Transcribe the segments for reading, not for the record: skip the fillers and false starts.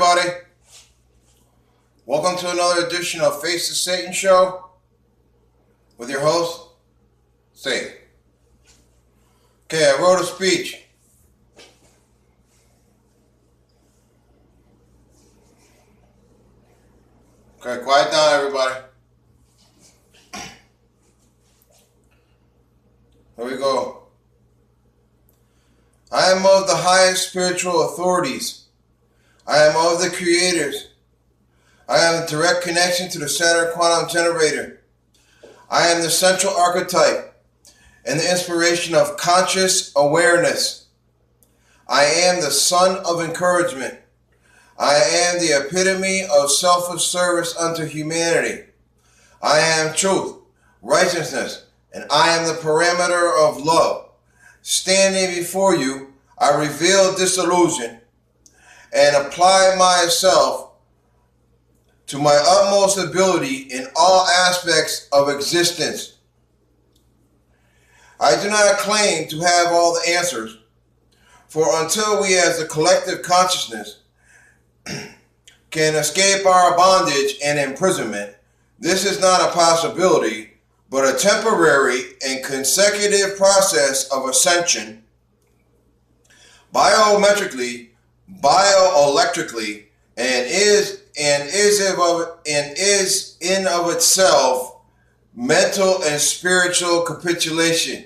everybody. Welcome to another edition of Face the Satan Show with your host, Satan. Okay, I wrote a speech. Okay, quiet down, everybody. Here we go. I am of the highest spiritual authorities. I am of the creators. I am the direct connection to the Saturn quantum generator. I am the central archetype and the inspiration of conscious awareness. I am the sun of encouragement. I am the epitome of selfless service unto humanity. I am truth, righteousness, and I am the parameter of love. Standing before you, I reveal disillusion and apply myself to my utmost ability in all aspects of existence. I do not claim to have all the answers, for until we as a collective consciousness can escape our bondage and imprisonment, this is not a possibility, but a temporary and consecutive process of ascension, biometrically, bioelectrically, and is in of itself mental and spiritual capitulation.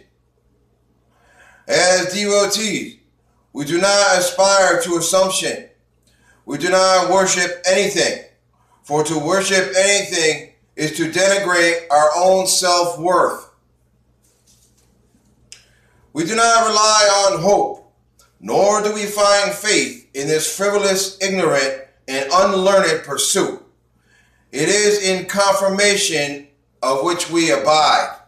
As devotees, we do not aspire to assumption. We do not worship anything, for to worship anything is to denigrate our own self-worth. We do not rely on hope, nor do we find faith in this frivolous, ignorant, and unlearned pursuit. It is in confirmation of which we abide.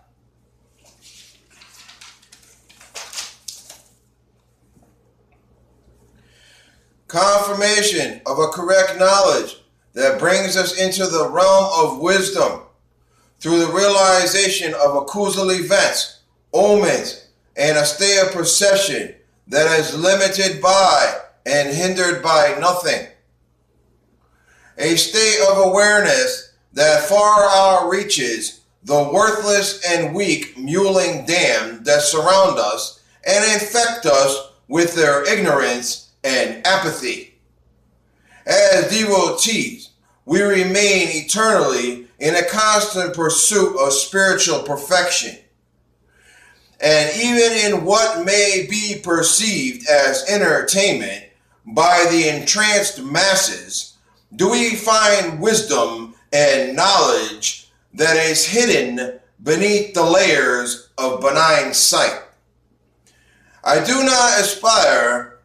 Confirmation of a correct knowledge that brings us into the realm of wisdom through the realization of causal events, omens, and a state of perception that is limited by and hindered by nothing. A state of awareness that far outreaches the worthless and weak mewling damned that surround us and infect us with their ignorance and apathy. As devotees, we remain eternally in a constant pursuit of spiritual perfection. And even in what may be perceived as entertainment by the entranced masses, do we find wisdom and knowledge that is hidden beneath the layers of benign sight. I do not aspire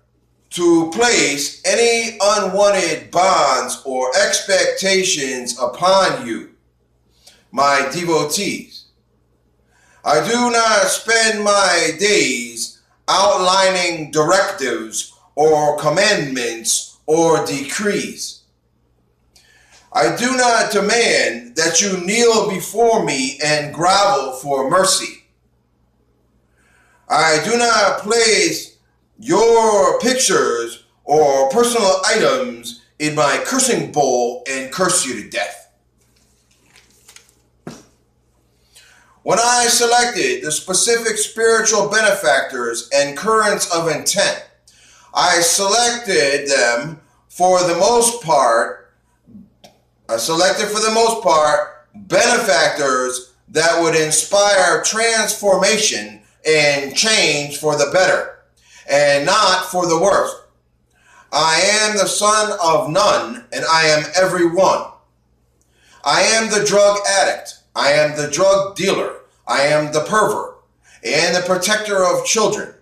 to place any unwanted bonds or expectations upon you, my devotees. I do not spend my days outlining directives or commandments or decrees. I do not demand that you kneel before me and grovel for mercy. I do not place your pictures or personal items in my cursing bowl and curse you to death. When I selected the specific spiritual benefactors and currents of intent, I selected for the most part benefactors that would inspire transformation and change for the better, and not for the worse. I am the son of none, and I am every one. I am the drug addict. I am the drug dealer. I am the pervert and the protector of children.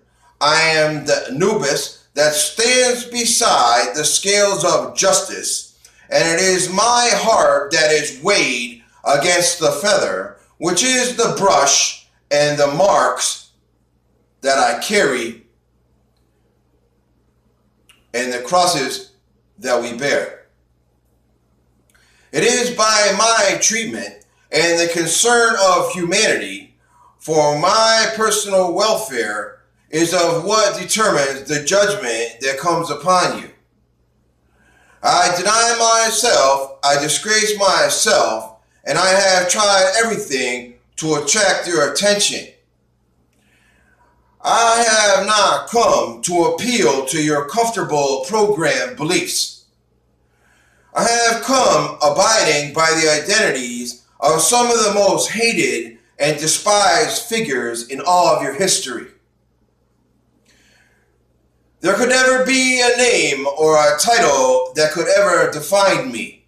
I am the Anubis that stands beside the scales of justice, and it is my heart that is weighed against the feather, which is the brush and the marks that I carry and the crosses that we bear. It is by my treatment and the concern of humanity for my personal welfare is of what determines the judgment that comes upon you. I deny myself, I disgrace myself, and I have tried everything to attract your attention. I have not come to appeal to your comfortable program beliefs. I have come abiding by the identities of some of the most hated and despised figures in all of your history. There could never be a name or a title that could ever define me.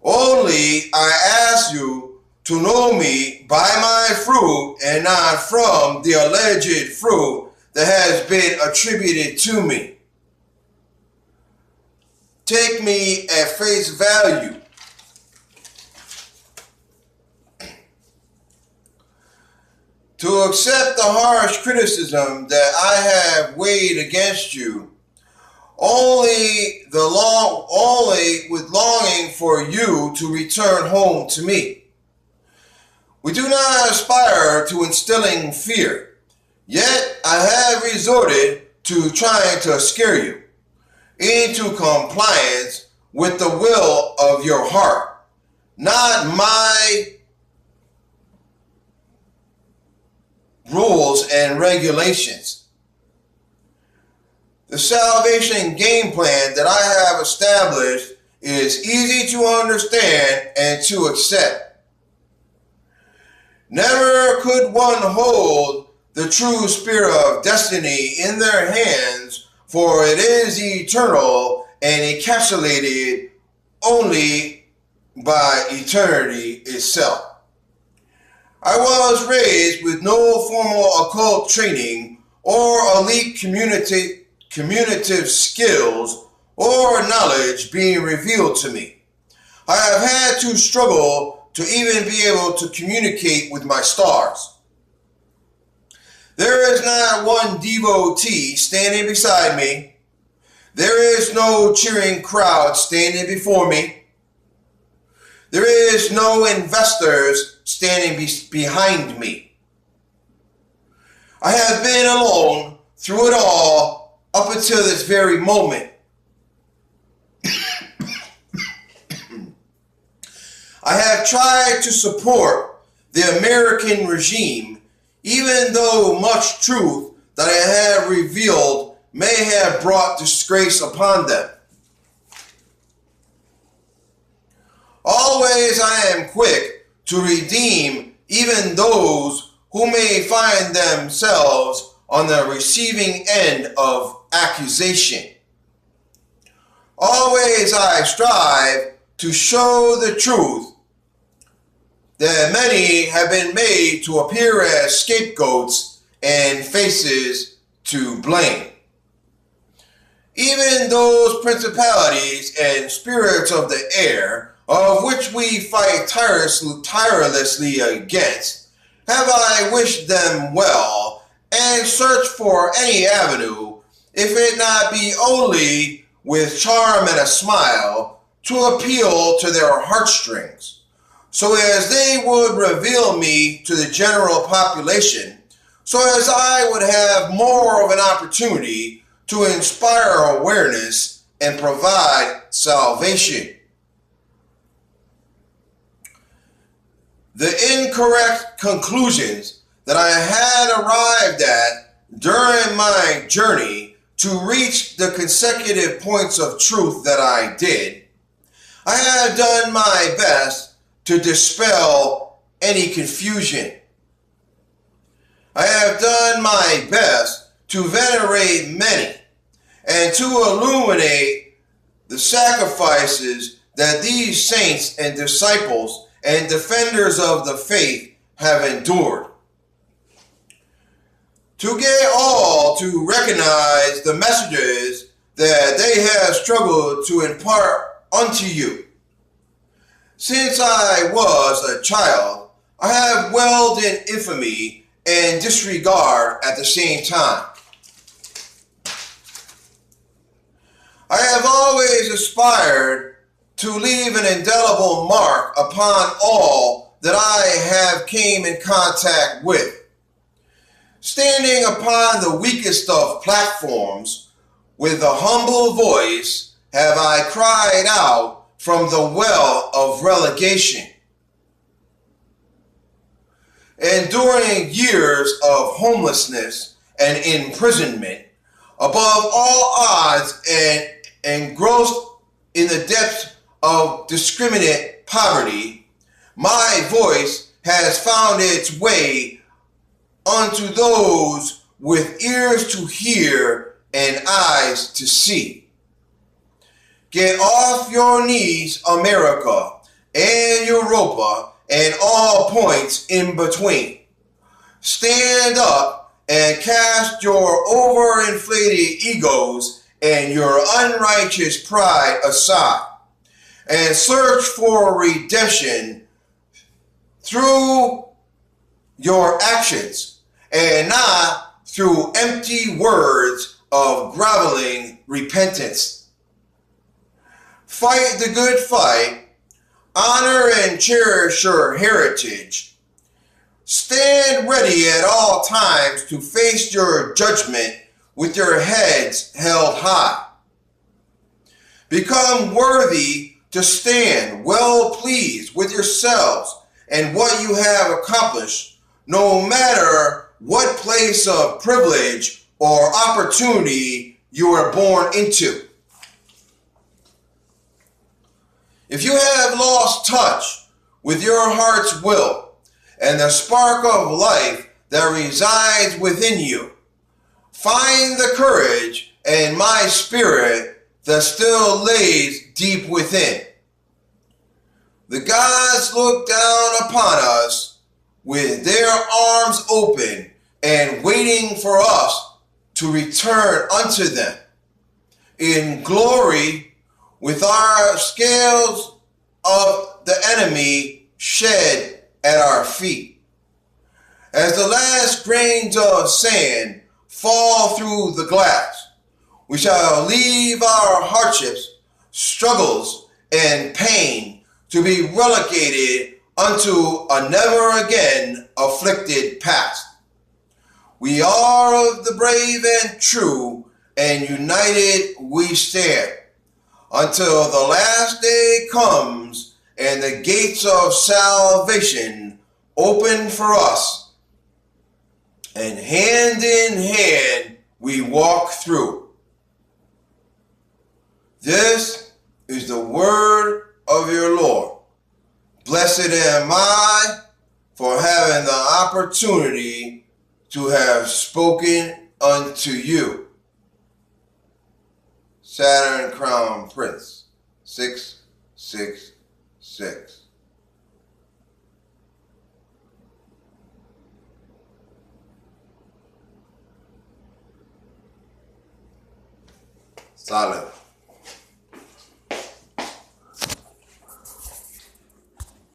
Only I ask you to know me by my fruit and not from the alleged fruit that has been attributed to me. Take me at face value. To accept the harsh criticism that I have weighed against you, only with longing for you to return home to me. We do not aspire to instilling fear, yet I have resorted to trying to scare you into compliance with the will of your heart, not my rules and regulations. The salvation game plan that I have established is easy to understand and to accept. Never could one hold the true spirit of destiny in their hands, for it is eternal and encapsulated only by eternity itself. I was raised with no formal occult training or elite communicative skills or knowledge being revealed to me. I have had to struggle to even be able to communicate with my stars. There is not one devotee standing beside me. There is no cheering crowd standing before me. There is no investors standing behind me. I have been alone through it all up until this very moment. I have tried to support the American regime, even though much truth that I have revealed may have brought disgrace upon them. Always I am quick to redeem even those who may find themselves on the receiving end of accusation. Always I strive to show the truth that many have been made to appear as scapegoats and faces to blame. Even those principalities and spirits of the air, of which we fight tirelessly against, have I wished them well and searched for any avenue, if it not be only with charm and a smile, to appeal to their heartstrings, so as they would reveal me to the general population, so as I would have more of an opportunity to inspire awareness and provide salvation. The incorrect conclusions that I had arrived at during my journey to reach the consecutive points of truth that I did, I have done my best to dispel any confusion. I have done my best to venerate many and to illuminate the sacrifices that these saints and disciples and defenders of the faith have endured. To get all to recognize the messages that they have struggled to impart unto you. Since I was a child, I have dwelled in infamy and disregard at the same time. I have always aspired to leave an indelible mark upon all that I have came in contact with. Standing upon the weakest of platforms with a humble voice, have I cried out from the well of relegation. Enduring years of homelessness and imprisonment, above all odds and engrossed in the depths of discriminate poverty, my voice has found its way unto those with ears to hear and eyes to see. Get off your knees, America and Europa, and all points in between. Stand up and cast your overinflated egos and your unrighteous pride aside, and search for redemption through your actions and not through empty words of groveling repentance. Fight the good fight. Honor and cherish your heritage. Stand ready at all times to face your judgment with your heads held high. Become worthy to stand well pleased with yourselves and what you have accomplished, no matter what place of privilege or opportunity you were born into. If you have lost touch with your heart's will and the spark of life that resides within you, find the courage and my spirit that still lays deep within. The gods look down upon us with their arms open and waiting for us to return unto them in glory, with our scales of the enemy shed at our feet. As the last grains of sand fall through the glass, we shall leave our hardships, struggles, and pain to be relegated unto a never again afflicted past. We are of the brave and true, and united we stand, until the last day comes and the gates of salvation open for us, and hand in hand we walk through. This is the word of your Lord. Blessed am I for having the opportunity to have spoken unto you. Saturn Crown Prince, 666. Solid.